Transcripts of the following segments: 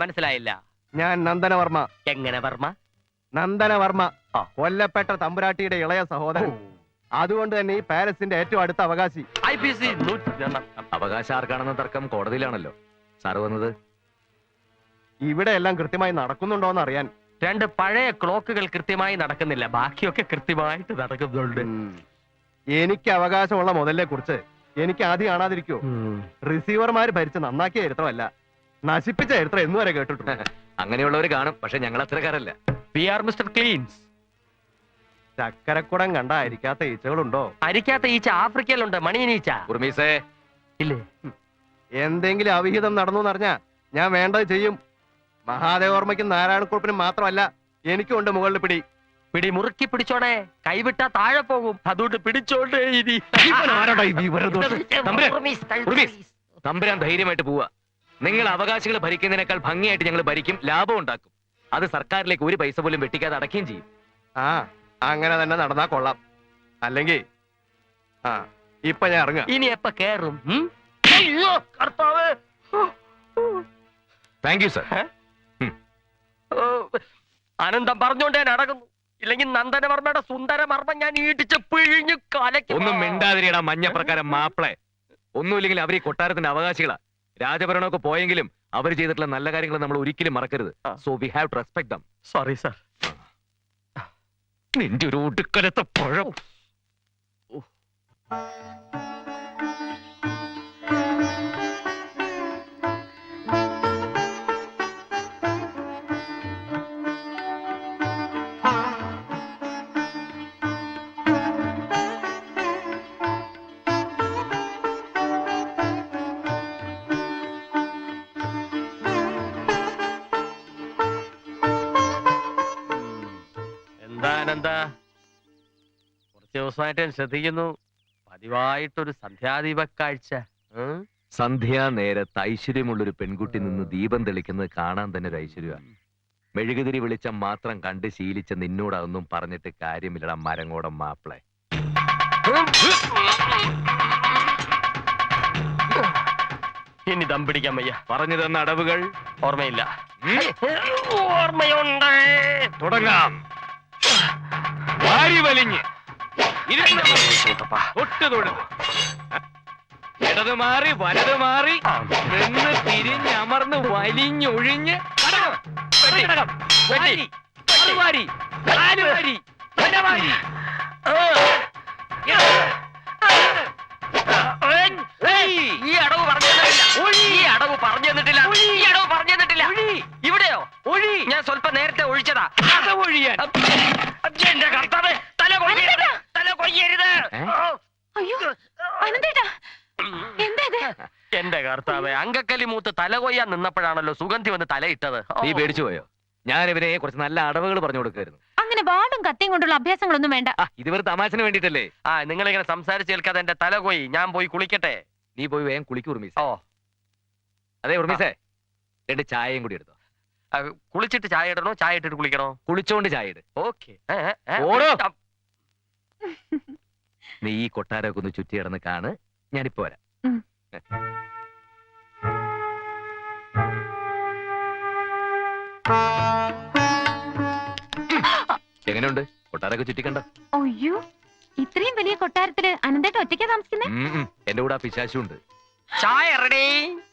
മനസ്സിലായില്ല. ഞാൻ നന്ദനവർമ്മ. എങ്ങനെ വർമ്മ? നന്ദനവർമ്മ, കൊല്ലപ്പെട്ട തമ്പുരാട്ടിയുടെ ഇളയ സഹോദരൻ. അതുകൊണ്ട് തന്നെ ഈ പാലസിന്റെ ഏറ്റവും അടുത്ത അവകാശി. IPC 102. അവകാശം ആർക്കാണെന്ന തർക്കം കോടതിയിലാണല്ലോ. സാറ് വന്നത് ഇവിടെ എല്ലാം കൃത്യമായി നടക്കുന്നുണ്ടോന്ന് അറിയാൻ. 2 പഴയ ക്ലോക്കുകൾ കൃത്യമായി നടക്കുന്നില്ല, ബാക്കിയൊക്കെ കൃത്യമായിട്ട് നടക്കുന്നുണ്ട്. എനിക്ക് അവകാശമുള്ള മുതലിനെ കുറിച്ച് എനിക്ക് ആദ്യം കാണാതിരിക്കോ? റിസീവർമാര് ഭരിച്ച് നന്നാക്കിയ ചരിത്രമല്ല, നശിപ്പിച്ച ചരിത്രം എന്നുവരെ കേട്ടിട്ടുണ്ട്. അങ്ങനെയുള്ളവര് കാണും, പക്ഷെ ഞങ്ങൾ അത്രക്കാരല്ല. We are Mr. Cleans. ചക്കരക്കുടം കണ്ട അരിക്കാത്ത ഈച്ചകളുണ്ടോ? അരിക്കാത്ത ഈച്ച ആഫ്രിക്കയിലുണ്ട്, മണിയനീച്ച. ഉർമീസേ ഇല്ലേ? എന്തെങ്കിലും അവിഹിതം നടന്നു എന്നറിഞ്ഞാ ഞാൻ വേണ്ടത് ചെയ്യും. മഹാദേവർമ്മയ്ക്കും നാരായണക്കുറിപ്പിനും മാത്രമല്ല, എനിക്കും ഉണ്ട് മുകളിൽ പിടി. പിടി മുറുക്കി പിടിച്ചോടെ, കൈവിട്ടാ താഴെ പോകും, അതുകൊണ്ട് പിടിച്ചോണ്ടേ ഇരി. തമ്പുരാൻ ധൈര്യമായിട്ട് പോവാ. നിങ്ങൾ അവകാശികൾ ഭരിക്കുന്നതിനേക്കാൾ ഭംഗിയായിട്ട് ഞങ്ങൾ ഭരിക്കും, ലാഭം ഉണ്ടാക്കും. അത് സർക്കാരിലേക്ക് ഒരു പൈസ പോലും വെട്ടിക്കാതെ അടക്കുകയും ചെയ്യും. അങ്ങനെ തന്നെ നടന്നാ കൊള്ളാം. അല്ലെങ്കിൽ ഇപ്പൊ ഞാൻ ഇറങ്ങാം. ഇനി എപ്പ കേറും? Thank you sir. അനന്തം പറഞ്ഞോണ്ടേ നടക്കുന്നു, ഇല്ലെങ്കിൽ നന്ദനവർമ്മയുടെ സുന്ദരമർമ്മം ഞാൻ ഇടിച്ച് പിഴിഞ്ഞു കലയ്ക്ക്. ഒന്നും മിണ്ടാതിരിയടാ മഞ്ഞപ്രകാരം മാപ്പിളെ. ഒന്നുമില്ലെങ്കിൽ അവർ ഈ കൊട്ടാരത്തിന്റെ അവകാശികളാ. രാജഭരണമൊക്കെ പോയെങ്കിലും അവർ ചെയ്തിട്ടുള്ള നല്ല കാര്യങ്ങൾ നമ്മൾ ഒരിക്കലും മറക്കരുത്. So we have to respect them. Sorry sir. നിന്റെ ഒരു ഒടുക്കലത്തെ പഴം. എന്താ കുറച്ച് ദിവസമായിട്ട് ശ്രദ്ധിക്കുന്നു, പതിവായിട്ടൊരു സന്ധ്യാദീപ കാഴ്ച. സന്ധ്യാ നേരത്ത് ഐശ്വര്യമുള്ളൊരു പെൺകുട്ടി നിന്ന് ദീപം തെളിക്കുന്നത് കാണാൻ തന്നെ ഒരു ഐശ്വര്യമാണ്. മെഴുകുതിരി വെളിച്ചം മാത്രം കണ്ട് ശീലിച്ച നിന്നോടൊന്നും പറഞ്ഞിട്ട് കാര്യമില്ലടാ മരങ്ങോടം മാപ്പിളെ. ഇനി ദം പിടിക്കാൻ വയ്യ. പറഞ്ഞു തന്ന അടവുകൾ ഓർമ്മയില്ല. ഓർമ്മയുണ്ട്. തുടങ്ങാം. വാരി വലിഞ്ഞ് ഇടത് മാറി വലത് മാറി നിന്ന് തിരിഞ്ഞമർന്ന് വലിഞ്ഞൊഴിഞ്ഞ് ഈ അടവ് പറഞ്ഞു തന്നിട്ടില്ല. ഇവിടെയോ ഒഴി? ഞാൻ സ്വല്പം നേരത്തെ ഒഴിച്ചതാ. ഒഴിയാൻ എന്റെ കർത്താവേ, തല കൊയ്യരുത്. എന്റെ കർത്താവേ, അങ്കക്കലി മൂത്ത് തല കൊയ്യാൻ നിന്നപ്പോഴാണല്ലോ സുഗന്ധി വന്ന് തലയിട്ടത്. നീ പേടിച്ചു പോയോ? ഞാൻ ഇവരെ കുറച്ച് നല്ല അടവുകൾ പറഞ്ഞു കൊടുക്കായിരുന്നു. അങ്ങനെ വാടും കത്തിയും കൊണ്ടുള്ള അഭ്യാസങ്ങളൊന്നും വേണ്ട. ഇത് വെറുതെ തമാശന് വേണ്ടിട്ടല്ലേ. നിങ്ങളിങ്ങനെ സംസാരിച്ച് കേൾക്കാതെ എന്റെ തല കൊയ്യ്. ഞാൻ പോയി കുളിക്കട്ടെ. നീ പോയി വേഗം കുളിക്കൂ ഉർമീസ. അതെ ഉർമീസേ, 2 ചായയും കൂടി എടുത്തോ. കുളിച്ചിട്ട് ചായ ഇടണോ, ചായ ഇട്ടിട്ട് കുളിക്കണോ? കുളിച്ചോണ്ട് ചായ ഇട്. ഓക്കെ. നീ ഈ കൊട്ടാരമൊക്കെ ഒന്ന് ചുറ്റി കിടന്ന് കാണ്, ഞാനിപ്പോ വരാം. എങ്ങനെയുണ്ട് കൊട്ടാരൊക്കെ ചുറ്റിക്കണ്ട? അയ്യോ, ഇത്രയും വലിയ കൊട്ടാരത്തില് അനന്തേട്ട ഒറ്റയ്ക്കാ താമസിക്കുന്നേ? എന്റെ കൂടെ ആ പിശാശുണ്ട്. ചായ റെഡി.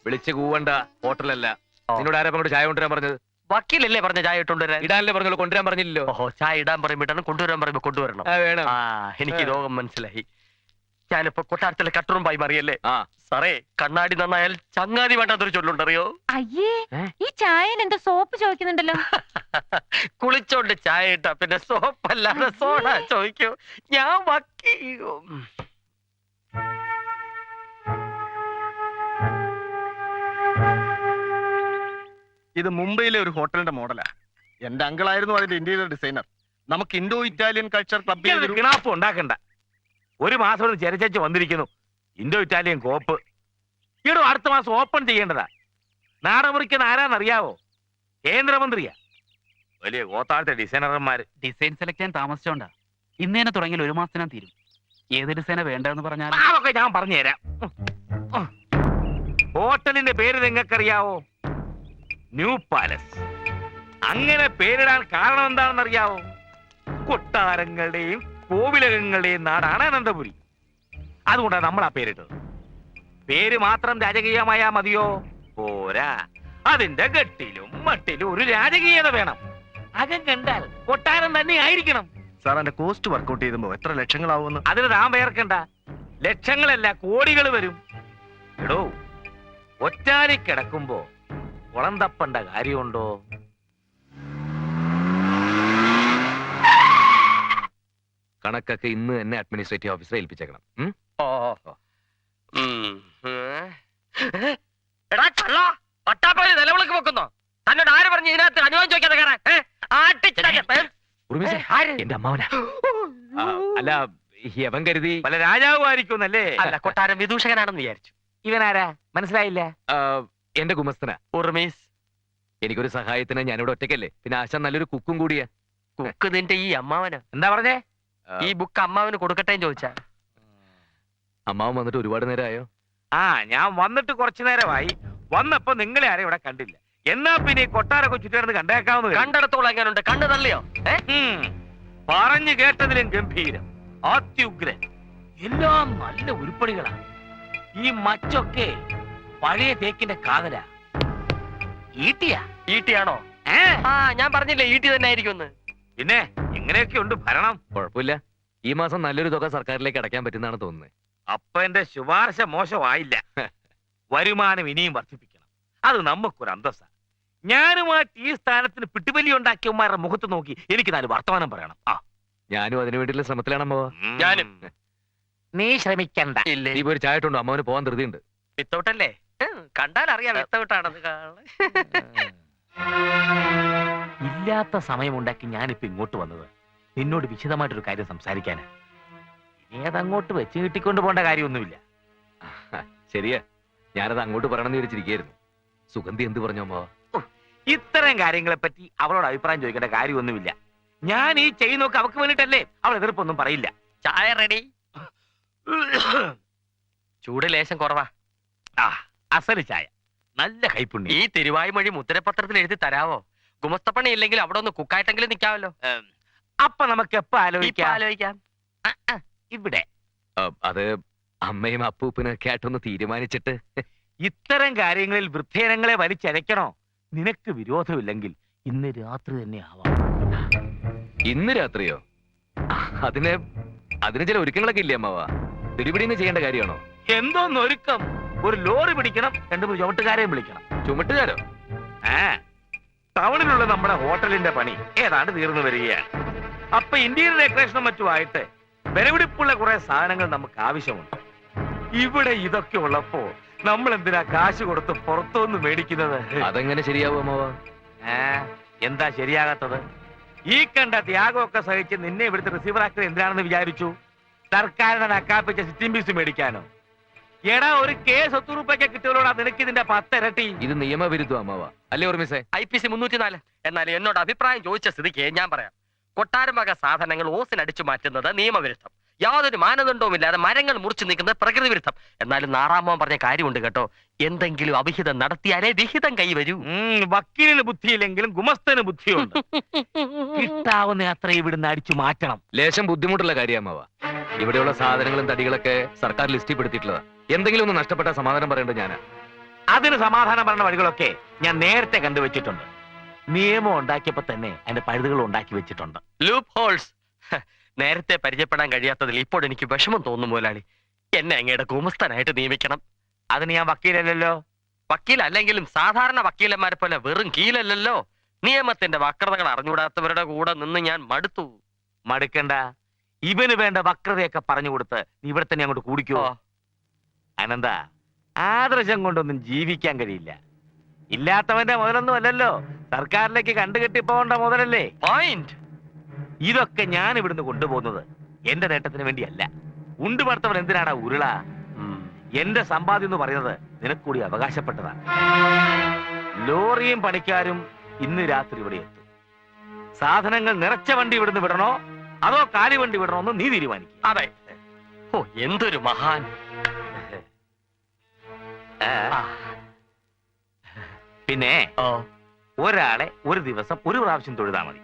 വിളിച്ച് കൂവണ്ട, ഹോട്ടലല്ല. നിന്നോട് ആരാ അങ്ങോട്ട് ചായ കൊണ്ടുവരാൻ പറഞ്ഞത്? വക്കീലല്ലേ പറഞ്ഞ ചായ ഇട്ടുകൊണ്ടുവരാൻ? ഇടാനല്ലേ പറഞ്ഞോളൂ, കൊണ്ടുവരാൻ പറഞ്ഞില്ലല്ലോ. ഓഹോ, ചായ ഇടാൻ പറയുമ്പോട്ടാണ്, കൊണ്ടുവരാൻ പറയുമ്പോ കൊണ്ടുവരണം. വേണം. എനിക്ക് രോഗം മനസ്സിലായി. ഞാനിപ്പോ കൊട്ടാരത്തിലെ കട്ടുറുമ്പായി മാറിയല്ലേ. സാറേ, കണ്ണാടി നന്നായാൽ ചങ്ങാതി വേണ്ടാത്തൊരു ചൊല്ലുണ്ടറിയോ? അയ്യേ, ഈ ചായയിൽ എന്തോ സോപ്പ് ചോദിക്കുന്നുണ്ടല്ലോ. കുളിച്ചോണ്ട് ചായ ഇട്ടാ പിന്നെ സോപ്പല്ലാതെ സോഡ ചോദിക്കൂ. ഞാൻ വക്കീലോ. ഇത് മുംബൈയിലെ ഒരു ഹോട്ടലിന്റെ മോഡലാ. എന്റെ അങ്കിളായിരുന്നു അതിന്റെ ഇന്റീരിയർ ഡിസൈനർ. നമുക്ക് ഇൻഡോ ഇറ്റാലിയൻ കൾച്ചർ ക്ലബ് കിണാപ്പ് ഉണ്ടാക്കണ്ട. ഒരു മാസം ചെരച്ചു വന്നിരിക്കുന്നു ഇൻഡോ ഇറ്റാലിയൻ കോപ്പ്. ഈടോ അടുത്ത മാസം ഓപ്പൺ ചെയ്യേണ്ടതാ. നാടമുറിക്കുന്ന ആരാന്നറിയാവോ? കേന്ദ്രമന്ത്രിയാ. വലിയ ഗോത്താഴത്തെ ഡിസൈനർമാര്. ഡിസൈൻ സെലക്ട് ചെയ്യാൻ താമസിച്ചോണ്ടാ. ഇന്നേനെ തുടങ്ങിയാൽ 1 മാസത്തിനാ തീരും. ഏത് ഡിസൈനാ വേണ്ടെന്ന് പറഞ്ഞാൽ അതൊക്കെ ഞാൻ പറഞ്ഞുതരാം. ഹോട്ടലിന്റെ പേര് നിങ്ങൾക്കറിയാവോ? New palace. അങ്ങനെ പേരിടാൻ കാരണം എന്താണെന്നറിയാവോ? കൊട്ടാരങ്ങളുടെയും കോവിലകങ്ങളുടെയും നാടാണ് അനന്തപുരി. അതുകൊണ്ടാണ് നമ്മൾ ആ പേരിട്ടത്. പേര് മാത്രം രാജകീയമായാ മതിയോ? പോരാ, അതിന്റെ ഗട്ടിലും മട്ടിലും ഒരു രാജകീയത വേണം. അകം കണ്ടാൽ കൊട്ടാരം തന്നെ ആയിരിക്കണം. സാർ എന്റെ കോസ്റ്റ് വർക്കൗട്ട് ചെയ്തുമ്പോ എത്ര ലക്ഷങ്ങളാവുമെന്ന്? അതിന് താൻ വേർക്കണ്ട. ലക്ഷങ്ങളല്ല, കോടികൾ വരും. എടോ, ഒറ്റാരി കിടക്കുമ്പോ കുളം തപ്പണ്ട കാര്യമുണ്ടോ? കണക്കൊക്കെ ഇന്ന് തന്നെ അഡ്മിനിസ്ട്രേറ്റീവ് ഓഫീസറെ ഏൽപ്പിച്ചേക്കണം. എടാ കള്ളാ, പട്ടാപ്പകല് നിലവിളക്ക് വെക്കുന്നോ? തന്നോട് ആര് പറഞ്ഞു ഇതിനകത്ത് അനുഭവം ചോദിക്കാതെ കയറാൻ? ഉറുമീസേ, എന്റെ അമ്മാവനാ. അല്ല, യവൻ കരുതി പല രാജാവും ആയിരിക്കുന്നല്ലേ? അല്ല, കൊട്ടാരം വിദൂഷകനാണെന്ന് വിചാരിച്ചു. ഇവനാരാ? മനസ്സിലായില്ല. എന്റെ ഗുമസ്തനാ ഉറുമീസ്. എനിക്കൊരു സഹായത്തിന് ഞാനിവിടെ ഒറ്റയ്ക്കല്ലേ, പിന്നെ ആശാൻ നല്ലൊരു കുക്കും കൂടിയാ. കുക്ക് നിന്റെ ഈ അമ്മാവനാ. എന്താ പറഞ്ഞേ? ഈ ബുക്ക് അമ്മാവന് കൊടുക്കട്ടേന്ന് ചോദിച്ചാ. അമ്മാവൻ വന്നിട്ട് ഒരുപാട് നേരമായോ? ആ, ഞാൻ വന്നിട്ട് കുറച്ചു നേരമായി. വന്നപ്പോ നിങ്ങളെ ആരും ഇവിടെ കണ്ടില്ല. എന്നാ പിന്നെ ഈ കൊട്ടാരൊക്കെ ചുറ്റിടന്ന് കണ്ടേക്കാവുന്ന. കണ്ടിടത്തോളം എങ്ങനെയുണ്ട്? കണ്ണു തള്ളിയോ? പറഞ്ഞു കേട്ടതിലും ഗംഭീരം, അത്യുഗ്രൻ. എല്ലാം നല്ല ഉരുപ്പടികളാണ്. ഈ മച്ചൊക്കെ പഴയ തേക്കിന്റെ കാതല. ഈട്ടിയാ? ഈട്ടിയാണോ? ആ, ഞാൻ പറഞ്ഞില്ലേ ഈട്ടി തന്നെ ആയിരിക്കും. പിന്നെ എങ്ങനെയൊക്കെ ഉണ്ട് ഭരണം? കുഴപ്പമില്ല, ഈ മാസം നല്ലൊരു തുക സർക്കാരിലേക്ക് അടയ്ക്കാൻ പറ്റുന്നതാണ് തോന്നുന്നത്. അപ്പൊ എന്റെ ശുപാർശ മോശമായില്ല. വരുമാനം ഇനിയും വർദ്ധിപ്പിക്കണം. അത് നമുക്കൊരു അന്തസ്സാ. ഞാനുമായിട്ട് ഈ സ്ഥാനത്തിന് പിട്ടുപലി ഉണ്ടാക്കിയവന്മാരുടെ മുഖത്ത് നോക്കി എനിക്ക് 4 വർത്തമാനം പറയണം. ഞാനും അതിനു വേണ്ടിയുള്ള ശ്രമത്തിലാണ് അമ്മാവ. ഞാനും. നീ ശ്രമിക്കണ്ട. ഇല്ലേ, നീ ഒരു ചായ ഇട്ടുണ്ടോ? അമ്മാവന് പോകാൻ ധൃതിയുണ്ട്. വിത്തൗട്ടല്ലേ? കണ്ടാൽ അറിയാം വിത്തൗട്ടാണെന്ന്. ഇല്ലാത്ത സമയമുണ്ടാക്കി ഞാനിപ്പോ ഇങ്ങോട്ട് വന്നത് നിന്നോട് വിശദമായിട്ടൊരു കാര്യം സംസാരിക്കാനാ. ഇനി അതങ്ങോട്ട് വെച്ച് കിട്ടിക്കൊണ്ട് പോകേണ്ട കാര്യമൊന്നുമില്ല. ശരിയാ, ഞാനത് അങ്ങോട്ട് പറയണമെന്ന് വിചാരിച്ചിരിക്കുകയായിരുന്നു. സുഗന്ധി എന്ത് പറഞ്ഞു അമ്മാവ? ഇത്തരം കാര്യങ്ങളെ പറ്റി അവളോട് അഭിപ്രായം ചോദിക്കേണ്ട കാര്യമൊന്നുമില്ല. ഞാൻ ഈ ചെയ്യുന്നൊക്കെ അവക്ക് വേണ്ടിട്ടല്ലേ. അവൾ എതിർപ്പൊന്നും പറയില്ല. ചായ റെഡി. ചൂട് ലേശം കുറവാ. അസല് ചായ, നല്ല കൈപ്പുണ്യം. ഈ തിരുവായ്മൊഴി മുദ്രപത്രത്തിൽ എഴുതി തരാവോ? ഗുമസ്തപ്പണി ഇല്ലെങ്കിൽ അവിടെ ഒന്ന് കുക്കായിട്ടെങ്കിലും നിൽക്കാമല്ലോ. അപ്പൊ നമുക്ക് എപ്പോ ആലോചിക്കാം? ആലോചിക്കാം. ഇവിടെ അത് അമ്മയും അപ്പൂപ്പനൊക്കെ ആയിട്ടൊന്ന് തീരുമാനിച്ചിട്ട്. ഇത്തരം കാര്യങ്ങളിൽ വൃദ്ധേനങ്ങളെ വലിച്ചരയ്ക്കണോ? നിനക്ക് വിരോധമില്ലെങ്കിൽ ഇന്ന് രാത്രി തന്നെ ആവാം. ഇന്ന് രാത്രിയോ? അതിന് ചില ഒരുക്കങ്ങളൊക്കെ ഇല്ലേ അമ്മാവ? പിടിപിടിന്ന് ചെയ്യേണ്ട കാര്യമാണോ? എന്തോന്നൊരുക്കം? ഒരു ലോറി പിടിക്കണം, 2 ചുമട്ടുകാരെയും വിളിക്കണം. ചുമട്ടുകാരോ? ടൗണിലുള്ള നമ്മുടെ ഹോട്ടലിന്റെ പണി ഏതാണ്ട് തീർന്നു വരികയാണ്. അപ്പൊ ഇന്ത്യൻ ഡെക്കറേഷനും മറ്റുമായിട്ട് വിലപിടിപ്പുള്ള കുറെ സാധനങ്ങൾ നമുക്ക് ആവശ്യമുണ്ട്. ഇവിടെ ഇതൊക്കെ ഉള്ളപ്പോ നമ്മൾ എന്തിനാ കാശ് കൊടുത്ത് പുറത്തുനിന്ന് മേടിക്കുന്നത്? അതെങ്ങനെ ശരിയാവും അമ്മാവ? എന്താ ശരിയാകാത്തത്? ഈ കണ്ട ത്യാഗമൊക്കെ സഹിച്ച് നിന്നെ ഇവിടുത്തെ റിസീവർ ആക്കുന്നത് എന്തിനാണെന്ന് വിചാരിച്ചു? സർക്കാരിനെ നക്കാപ്പിച്ച സിറ്റിംഗ് ഫീസ് മേടിക്കാനോ? എടാ, ഒരു കേസ് 10 രൂപയ്ക്ക് കിട്ടിയവരോടാ നിനക്ക് ഇതിന്റെ 10 ഇരട്ടി. ഇത് നിയമവിരുദ്ധം അമ്മാവ, അല്ലേ ഓർമ്മിസേ? IPC 304. എന്നാൽ എന്നോട് അഭിപ്രായം ചോദിച്ച സ്ഥിതിക്ക് ഞാൻ പറയാം. കൊട്ടാരം വക സാധനങ്ങൾ ഓസിനടിച്ചു മാറ്റുന്നത് നിയമവിരുദ്ധം. യാതൊരു മാനദണ്ഡവുമില്ലാതെ മരങ്ങൾ മുറിച്ചു നീക്കുന്നത് പ്രകൃതി വിരുദ്ധം. എന്നാലും നാറാമോൻ പറഞ്ഞ കാര്യമുണ്ട് കേട്ടോ. എന്തെങ്കിലും അവിഹിതം നടത്തിയാലേ വിഹിതം കൈവരൂ. വക്കീലിന് ബുദ്ധിയില്ലെങ്കിലും ഗുമസ്തന് ബുദ്ധിയുണ്ട്. കിട്ടാവുന്ന അത്ര ഇവിടുന്ന് അടിച്ചു മാറ്റണം. ലേശം ബുദ്ധിമുട്ടുള്ള കാര്യമാവാ. ഇവിടെയുള്ള സാധനങ്ങളും തടികളൊക്കെ സർക്കാർ ലിസ്റ്റിൽ പെടുത്തിയിട്ടുള്ളതാ. എന്തെങ്കിലും ഒന്ന് നഷ്ടപ്പെട്ട സമാധാനം പറയേണ്ടത് ഞാനാ. അതിന് സമാധാനം പറഞ്ഞ വഴികളൊക്കെ ഞാൻ നേരത്തെ കണ്ടുവച്ചിട്ടുണ്ട്. നിയമം ഉണ്ടാക്കിയപ്പോ തന്നെ അതിന്റെ പഴുതുകൾ ഉണ്ടാക്കി വെച്ചിട്ടുണ്ട്. Loop holes. നേരത്തെ പരിചയപ്പെടാൻ കഴിയാത്തതിൽ ഇപ്പോൾ എനിക്ക് വിഷമം തോന്നുന്നു മുതലാളി. എന്നെ അങ്ങയുടെ ഗുമസ്തനായിട്ട് നിയമിക്കണം. അതിന് ഞാൻ വക്കീലല്ലല്ലോ. വക്കീലല്ലെങ്കിലും സാധാരണ വക്കീലന്മാരെ പോലെ വെറും കീലല്ലല്ലോ. നിയമത്തിന്റെ വക്രതകൾ അറിഞ്ഞുകൂടാത്തവരുടെ കൂടെ നിന്ന് ഞാൻ മടുത്തു. മടുക്കണ്ട. ഇവന് വേണ്ട വക്രതയൊക്കെ പറഞ്ഞു കൊടുത്ത് നീ ഇവിടെ തന്നെ അങ്ങോട്ട് കൂടിക്കോ. അനന്ത, ആദർശം കൊണ്ടൊന്നും ജീവിക്കാൻ കഴിയില്ല. ഇല്ലാത്തവന്റെ മുതലൊന്നും അല്ലല്ലോ, സർക്കാരിലേക്ക് കണ്ടുകെട്ടി പോകേണ്ട മുതലല്ലേ. പോയിന്റ്. ഇതൊക്കെ ഞാൻ ഇവിടുന്ന് കൊണ്ടുപോകുന്നത് എന്റെ നേട്ടത്തിന് വേണ്ടിയല്ല. ഉണ്ടുപടുത്തവൻ എന്തിനാണ് ഉരുള? എന്റെ സമ്പാദ്യം എന്ന് പറയുന്നത് നിനക്കൂടി അവകാശപ്പെട്ടതാണ്. ലോറിയും പണിക്കാരും ഇന്ന് രാത്രി ഇവിടെ എത്തും. സാധനങ്ങൾ നിറച്ച വണ്ടി ഇവിടുന്ന് വിടണോ അതോ കാലി വണ്ടി വിടണോ എന്ന് നീ തീരുമാനിക്കും. അതെ. ഓ, എന്തൊരു മഹാൻ. പിന്നെ ഒരാളെ ഒരു ദിവസം ഒരു പ്രാവശ്യം തൊഴുതാ മതി.